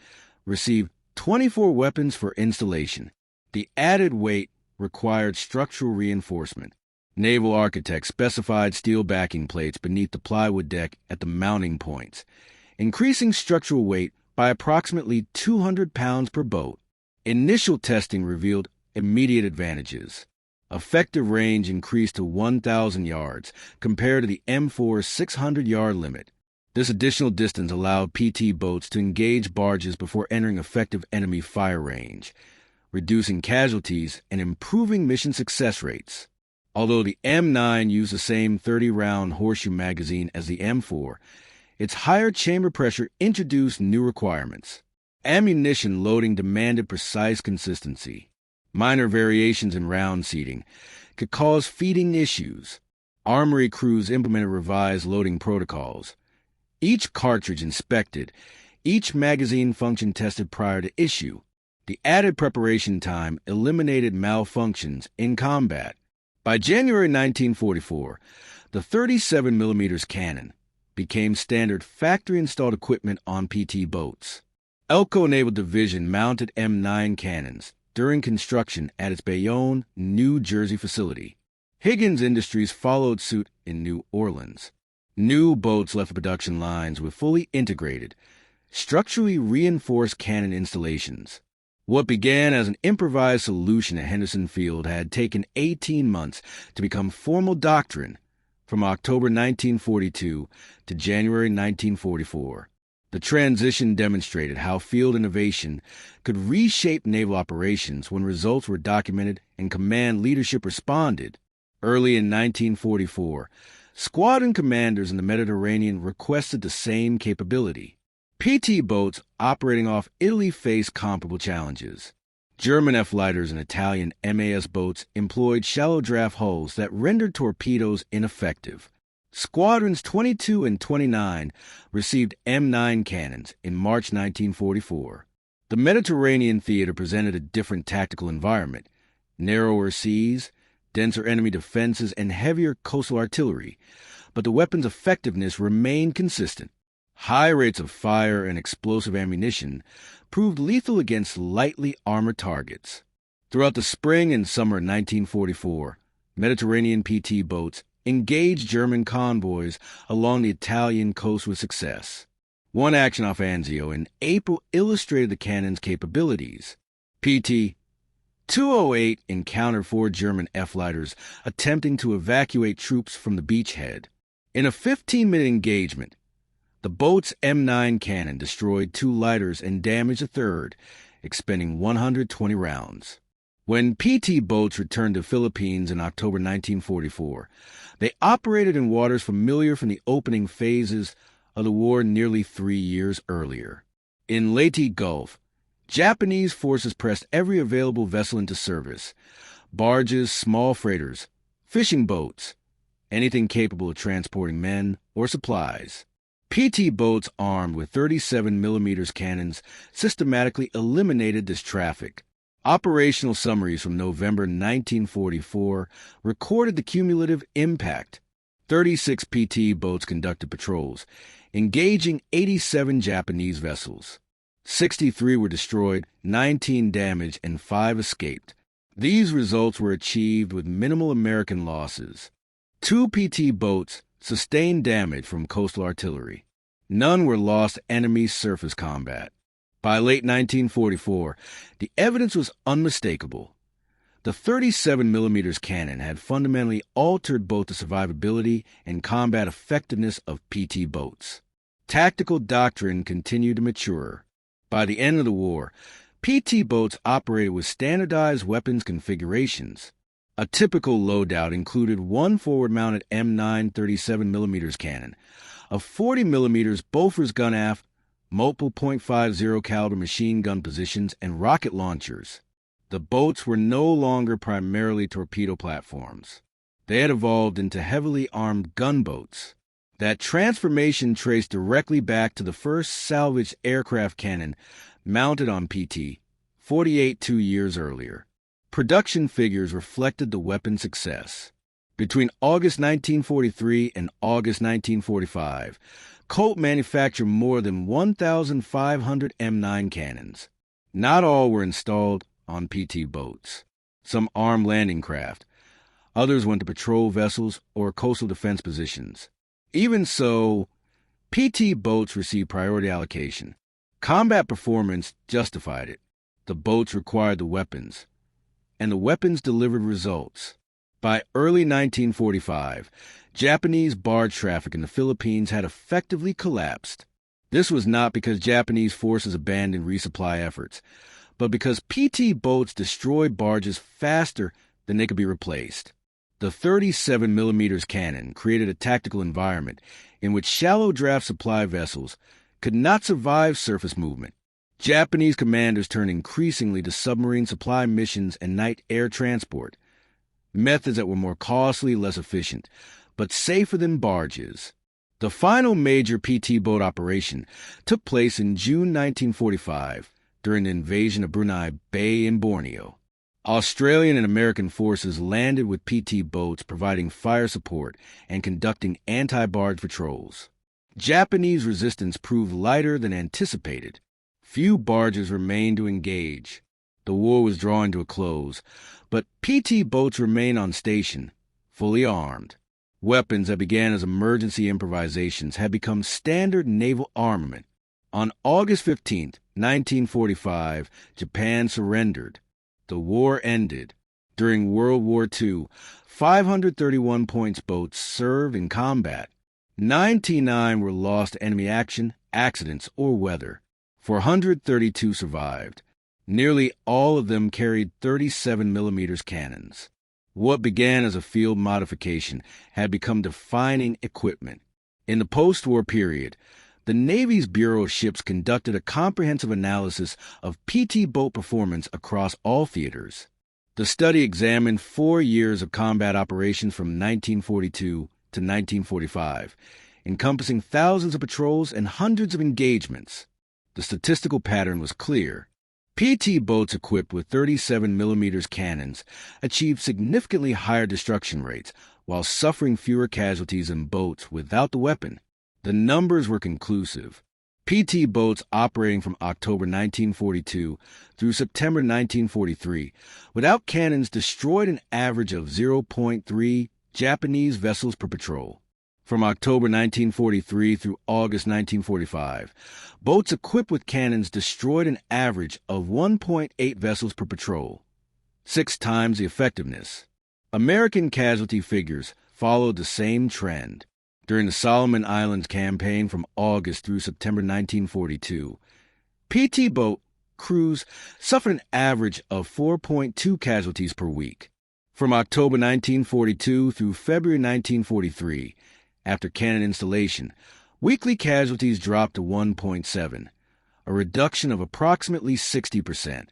received 24 weapons for installation. The added weight required structural reinforcement. Naval architects specified steel backing plates beneath the plywood deck at the mounting points, increasing structural weight by approximately 200 pounds per boat. Initial testing revealed immediate advantages. Effective range increased to 1,000 yards compared to the M4's 600-yard limit. This additional distance allowed PT boats to engage barges before entering effective enemy fire range, reducing casualties and improving mission success rates. Although the M9 used the same 30-round horseshoe magazine as the M4, its higher chamber pressure introduced new requirements. Ammunition loading demanded precise consistency. Minor variations in round seating could cause feeding issues. Armory crews implemented revised loading protocols. Each cartridge inspected, each magazine function tested prior to issue. The added preparation time eliminated malfunctions in combat. By January 1944, the 37mm cannon became standard factory-installed equipment on PT boats. Elko Naval Division mounted M9 cannons during construction at its Bayonne, New Jersey facility. Higgins Industries followed suit in New Orleans. New boats left the production lines with fully integrated, structurally reinforced cannon installations. What began as an improvised solution at Henderson Field had taken 18 months to become formal doctrine from October 1942 to January 1944. The transition demonstrated how field innovation could reshape naval operations when results were documented and command leadership responded. Early in 1944, squadron commanders in the Mediterranean requested the same capability. PT boats operating off Italy faced comparable challenges. German F-lighters and Italian MAS boats employed shallow draft hulls that rendered torpedoes ineffective. Squadrons 22 and 29 received M9 cannons in March 1944. The Mediterranean theater presented a different tactical environment: narrower seas, denser enemy defenses, and heavier coastal artillery, but the weapon's effectiveness remained consistent. High rates of fire and explosive ammunition proved lethal against lightly armored targets. Throughout the spring and summer of 1944, Mediterranean PT boats engaged German convoys along the Italian coast with success. One action off Anzio in April illustrated the cannon's capabilities. PT 208 encountered 4 German F-lighters attempting to evacuate troops from the beachhead. In a 15-minute engagement, the boat's M9 cannon destroyed 2 lighters and damaged a third, expending 120 rounds. When PT boats returned to the Philippines in October 1944, they operated in waters familiar from the opening phases of the war nearly 3 years earlier. In Leyte Gulf, Japanese forces pressed every available vessel into service: barges, small freighters, fishing boats, anything capable of transporting men or supplies. PT boats armed with 37mm cannons systematically eliminated this traffic. Operational summaries from November 1944 recorded the cumulative impact. 36 PT boats conducted patrols, engaging 87 Japanese vessels. 63 were destroyed, 19 damaged, and 5 escaped. These results were achieved with minimal American losses. 2 PT boats sustained damage from coastal artillery. None were lost to enemy surface combat. By late 1944, the evidence was unmistakable. The 37mm cannon had fundamentally altered both the survivability and combat effectiveness of PT boats. Tactical doctrine continued to mature. By the end of the war, PT boats operated with standardized weapons configurations. A typical loadout included one forward-mounted M9 37mm cannon, a 40mm Bofors gun aft, multiple .50 caliber machine gun positions, and rocket launchers. The boats were no longer primarily torpedo platforms. They had evolved into heavily armed gunboats. That transformation traced directly back to the first salvaged aircraft cannon mounted on PT, 48 2 years earlier. Production figures reflected the weapon's success. Between August 1943 and August 1945, Colt manufactured more than 1,500 M9 cannons. Not all were installed on PT boats. Some armed landing craft. Others went to patrol vessels or coastal defense positions. Even so, PT boats received priority allocation. Combat performance justified it. The boats required the weapons, and the weapons delivered results. By early 1945, Japanese barge traffic in the Philippines had effectively collapsed. This was not because Japanese forces abandoned resupply efforts, but because PT boats destroyed barges faster than they could be replaced. The 37mm cannon created a tactical environment in which shallow draft supply vessels could not survive surface movement. Japanese commanders turned increasingly to submarine supply missions and night air transport, methods that were more costly, less efficient, but safer than barges. The final major PT boat operation took place in June 1945 during the invasion of Brunei Bay in Borneo. Australian and American forces landed with PT boats providing fire support and conducting anti-barge patrols. Japanese resistance proved lighter than anticipated. Few barges remained to engage. The war was drawing to a close, but PT boats remained on station, fully armed. Weapons that began as emergency improvisations had become standard naval armament. On August 15, 1945, Japan surrendered. The war ended. During World War II, 531 points boats served in combat. 99 were lost to enemy action, accidents, or weather. 432 survived. Nearly all of them carried 37mm cannons. What began as a field modification had become defining equipment. In the post-war period, the Navy's Bureau of Ships conducted a comprehensive analysis of PT boat performance across all theaters. The study examined 4 years of combat operations from 1942 to to 1945, encompassing thousands of patrols and hundreds of engagements. The statistical pattern was clear. PT boats equipped with 37mm cannons achieved significantly higher destruction rates while suffering fewer casualties than boats without the weapon. The numbers were conclusive. PT boats operating from October 1942 through September 1943 without cannons destroyed an average of 0.3 Japanese vessels per patrol. From October 1943 through August 1945, boats equipped with cannons destroyed an average of 1.8 vessels per patrol, 6 times the effectiveness. American casualty figures followed the same trend. During the Solomon Islands campaign from August through September 1942, PT boat crews suffered an average of 4.2 casualties per week. From October 1942 through February 1943, after cannon installation, weekly casualties dropped to 1.7, a reduction of approximately 60%.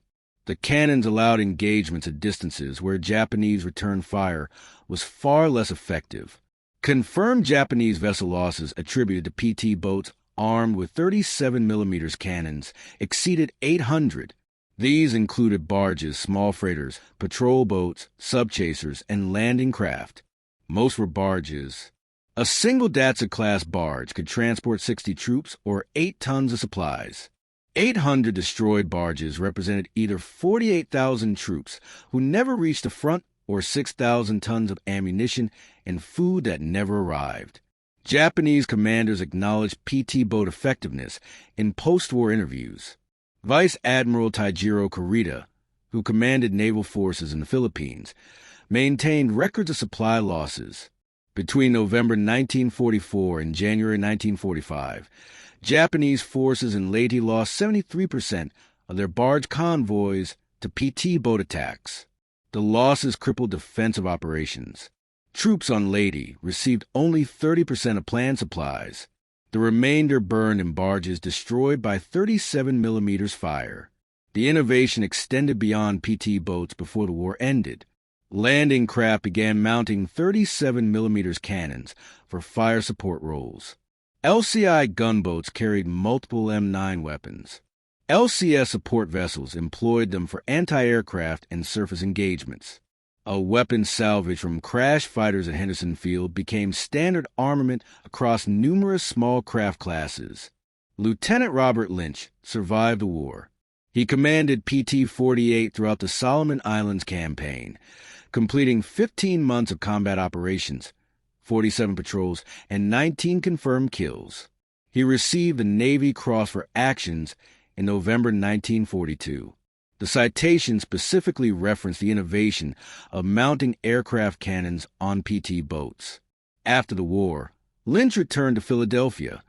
The cannons allowed engagements at distances where Japanese return fire was far less effective. Confirmed Japanese vessel losses attributed to PT boats armed with 37mm cannons exceeded 800. These included barges, small freighters, patrol boats, subchasers, and landing craft. Most were barges. A single Daihatsu-class barge could transport 60 troops or 8 tons of supplies. 800 destroyed barges represented either 48,000 troops who never reached the front or 6,000 tons of ammunition and food that never arrived. Japanese commanders acknowledged PT boat effectiveness in post-war interviews. Vice Admiral Taijiro Kurita, who commanded naval forces in the Philippines, maintained records of supply losses. Between November 1944 and January 1945, Japanese forces in Leyte lost 73% of their barge convoys to PT boat attacks. The losses crippled defensive operations. Troops on Leyte received only 30% of planned supplies. The remainder burned in barges destroyed by 37mm fire. The innovation extended beyond PT boats before the war ended. Landing craft began mounting 37mm cannons for fire support roles. LCI gunboats carried multiple M9 weapons. LCS support vessels employed them for anti-aircraft and surface engagements. A weapon salvaged from crash fighters at Henderson Field became standard armament across numerous small craft classes. Lieutenant Robert Lynch survived the war. He commanded PT-48 throughout the Solomon Islands campaign, completing 15 months of combat operations, 47 patrols, and 19 confirmed kills. He received the Navy Cross for Actions in November 1942. The citation specifically referenced the innovation of mounting aircraft cannons on PT boats. After the war, Lynch returned to Philadelphia,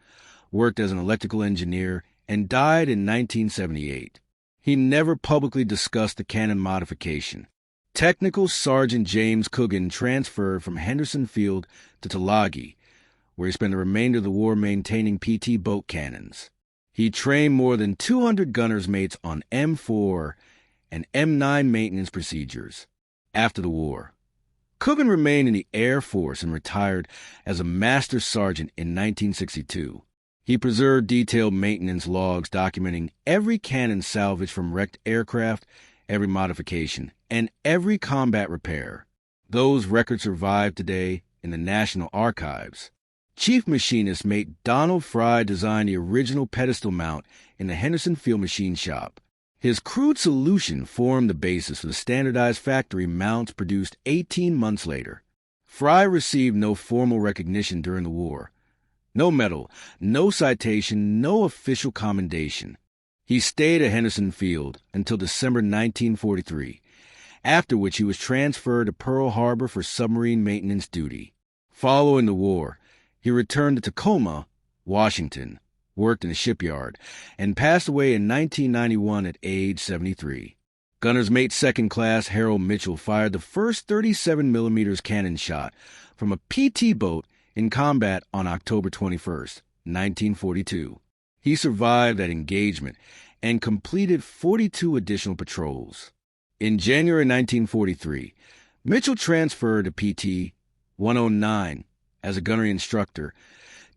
worked as an electrical engineer, and died in 1978. He never publicly discussed the cannon modification. Technical Sergeant James Coogan transferred from Henderson Field to Tulagi, where he spent the remainder of the war maintaining PT boat cannons. He trained more than 200 gunners' mates on M4 and M9 maintenance procedures. After the war, Coogan remained in the Air Force and retired as a Master Sergeant in 1962. He preserved detailed maintenance logs documenting every cannon salvaged from wrecked aircraft, every modification, and every combat repair. Those records survive today in the National Archives. Chief Machinist Mate Donald Fry designed the original pedestal mount in the Henderson Field machine shop. His crude solution formed the basis for the standardized factory mounts produced 18 months later. Fry received no formal recognition during the war. No medal, no citation, no official commendation. He stayed at Henderson Field until December 1943, after which he was transferred to Pearl Harbor for submarine maintenance duty. Following the war, he returned to Tacoma, Washington, worked in a shipyard, and passed away in 1991 at age 73. Gunner's Mate Second Class Harold Mitchell fired the first 37mm cannon shot from a PT boat in combat on October 21, 1942. He survived that engagement and completed 42 additional patrols. In January 1943, Mitchell transferred to PT 109 as a gunnery instructor,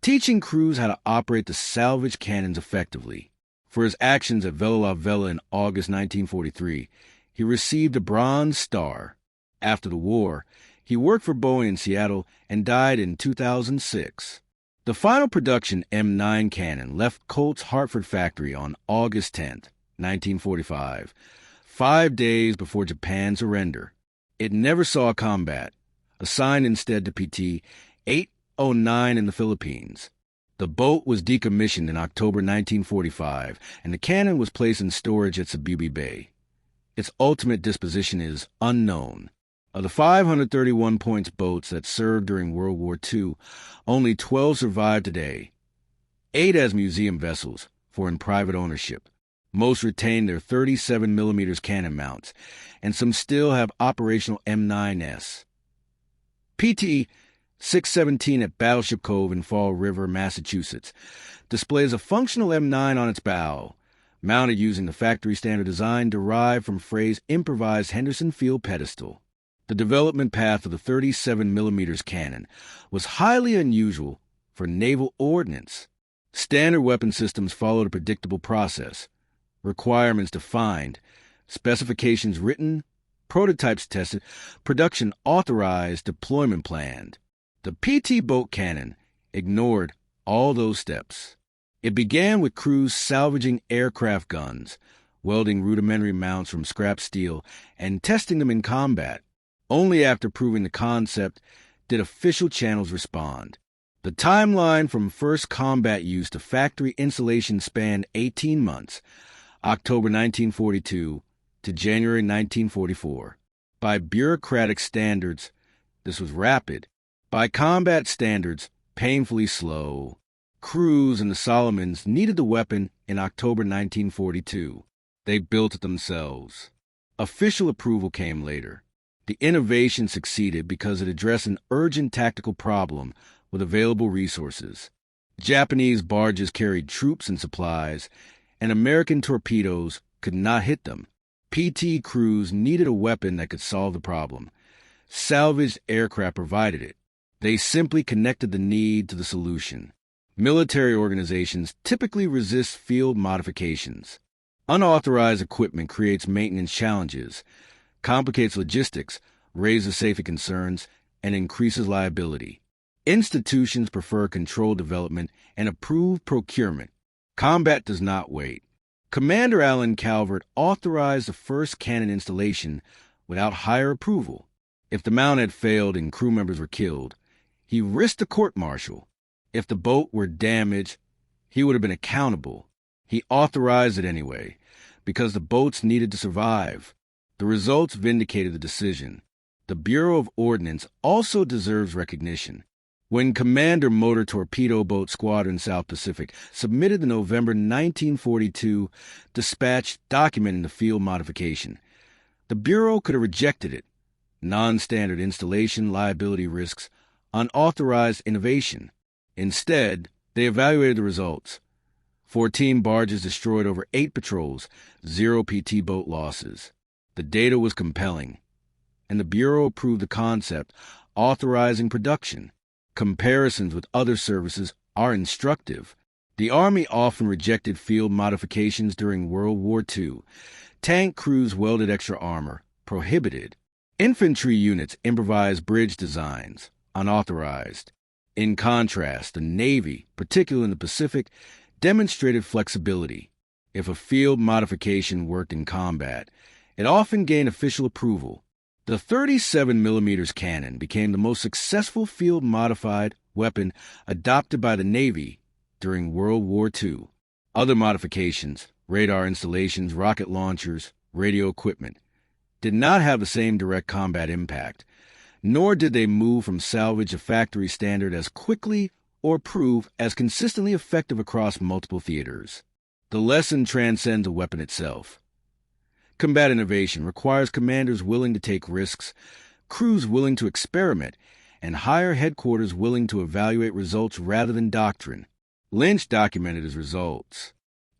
teaching crews how to operate the salvaged cannons effectively. For his actions at Vella La Vella in August 1943, he received a Bronze Star. After the war, he worked for Boeing in Seattle and died in 2006. The final production M9 cannon left Colt's Hartford factory on August 10, 1945, 5 days before Japan's surrender. It never saw combat, assigned instead to PT 809 in the Philippines. The boat was decommissioned in October 1945, and the cannon was placed in storage at Cebu Bay. Its ultimate disposition is unknown. Of the 531 points boats that served during World War II, only 12 survive today. 8 as museum vessels, 4 in private ownership. Most retain their 37mm cannon mounts, and some still have operational M9s. PT 617 at Battleship Cove in Fall River, Massachusetts, displays a functional M9 on its bow, mounted using the factory standard design derived from Frey's improvised Henderson Field pedestal. The development path of the 37mm cannon was highly unusual for naval ordnance. Standard weapon systems followed a predictable process. Requirements defined, specifications written, prototypes tested, production authorized, deployment planned. The PT boat cannon ignored all those steps. It began with crews salvaging aircraft guns, welding rudimentary mounts from scrap steel, and testing them in combat. Only after proving the concept did official channels respond. The timeline from first combat use to factory installation spanned 18 months, October 1942 to January 1944. By bureaucratic standards, this was rapid. By combat standards, painfully slow. Crews in the Solomons needed the weapon in October 1942. They built it themselves. Official approval came later. The innovation succeeded because it addressed an urgent tactical problem with available resources. Japanese barges carried troops and supplies, and American torpedoes could not hit them. PT crews needed a weapon that could solve the problem. Salvaged aircraft provided it. They simply connected the need to the solution. Military organizations typically resist field modifications. Unauthorized equipment creates maintenance challenges, complicates logistics, raises safety concerns, and increases liability. Institutions prefer controlled development and approved procurement. Combat does not wait. Commander Alan Calvert authorized the first cannon installation without higher approval. If the mount had failed and crew members were killed, he risked a court-martial. If the boat were damaged, he would have been accountable. He authorized it anyway, because the boats needed to survive. The results vindicated the decision. The Bureau of Ordnance also deserves recognition. When Commander Motor Torpedo Boat Squadron South Pacific submitted the November 1942 dispatch documenting the field modification, the Bureau could have rejected it. Non-standard installation, liability risks, unauthorized innovation. Instead, they evaluated the results. 14 barges destroyed over 8 patrols, 0 PT boat losses. The data was compelling, and the Bureau approved the concept, authorizing production. Comparisons with other services are instructive. The Army often rejected field modifications during World War II. Tank crews welded extra armor, prohibited. Infantry units improvised bridge designs, unauthorized. In contrast, the Navy, particularly in the Pacific, demonstrated flexibility. If a field modification worked in combat, it often gained official approval. The 37mm cannon became the most successful field-modified weapon adopted by the Navy during World War II. Other modifications, radar installations, rocket launchers, radio equipment, did not have the same direct combat impact, nor did they move from salvage to factory standard as quickly or prove as consistently effective across multiple theaters. The lesson transcends the weapon itself. Combat innovation requires commanders willing to take risks, crews willing to experiment, and higher headquarters willing to evaluate results rather than doctrine. Lynch documented his results.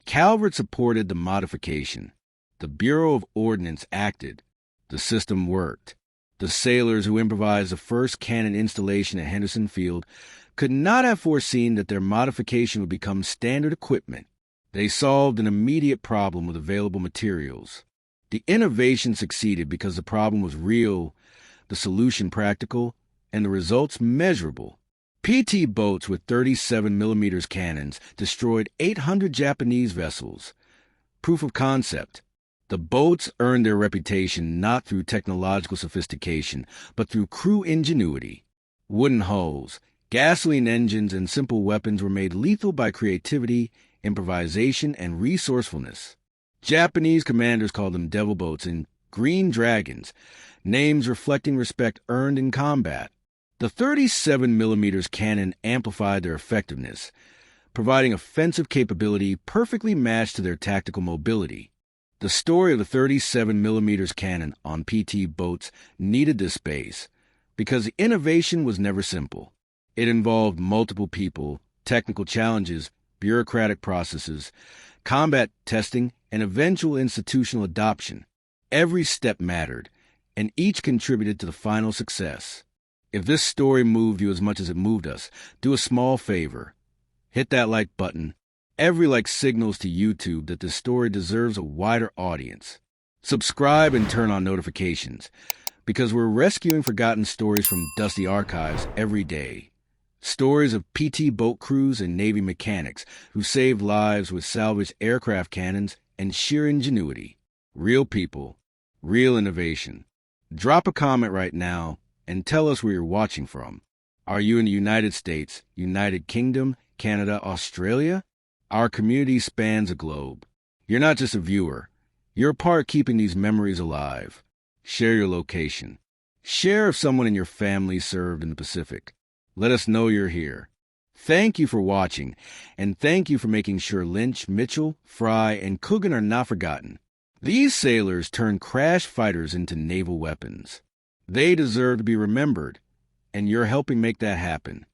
Calvert supported the modification. The Bureau of Ordnance acted. The system worked. The sailors who improvised the first cannon installation at Henderson Field could not have foreseen that their modification would become standard equipment. They solved an immediate problem with available materials. The innovation succeeded because the problem was real, the solution practical, and the results measurable. PT boats with 37mm cannons destroyed 800 Japanese vessels. Proof of concept. The boats earned their reputation not through technological sophistication, but through crew ingenuity. Wooden hulls, gasoline engines, and simple weapons were made lethal by creativity, improvisation, and resourcefulness. Japanese commanders called them devil boats and green dragons, names reflecting respect earned in combat. The 37mm cannon amplified their effectiveness, providing offensive capability perfectly matched to their tactical mobility. The story of the 37mm cannon on PT boats needed this base because the innovation was never simple. It involved multiple people, technical challenges, bureaucratic processes, combat testing, and eventual institutional adoption. Every step mattered, and each contributed to the final success. If this story moved you as much as it moved us, do a small favor. Hit that like button. Every like signals to YouTube that this story deserves a wider audience. Subscribe and turn on notifications, because we're rescuing forgotten stories from dusty archives every day. Stories of PT boat crews and Navy mechanics who saved lives with salvaged aircraft cannons and sheer ingenuity. Real people, real innovation. Drop a comment right now and tell us where you're watching from. Are you in the United States, United Kingdom, Canada, Australia? Our community spans a globe. You're not just a viewer. You're a part keeping these memories alive. Share your location. Share if someone in your family served in the Pacific. Let us know you're here. Thank you for watching, and thank you for making sure Lynch, Mitchell, Fry, and Coogan are not forgotten. These sailors turned crash fighters into naval weapons. They deserve to be remembered, and you're helping make that happen.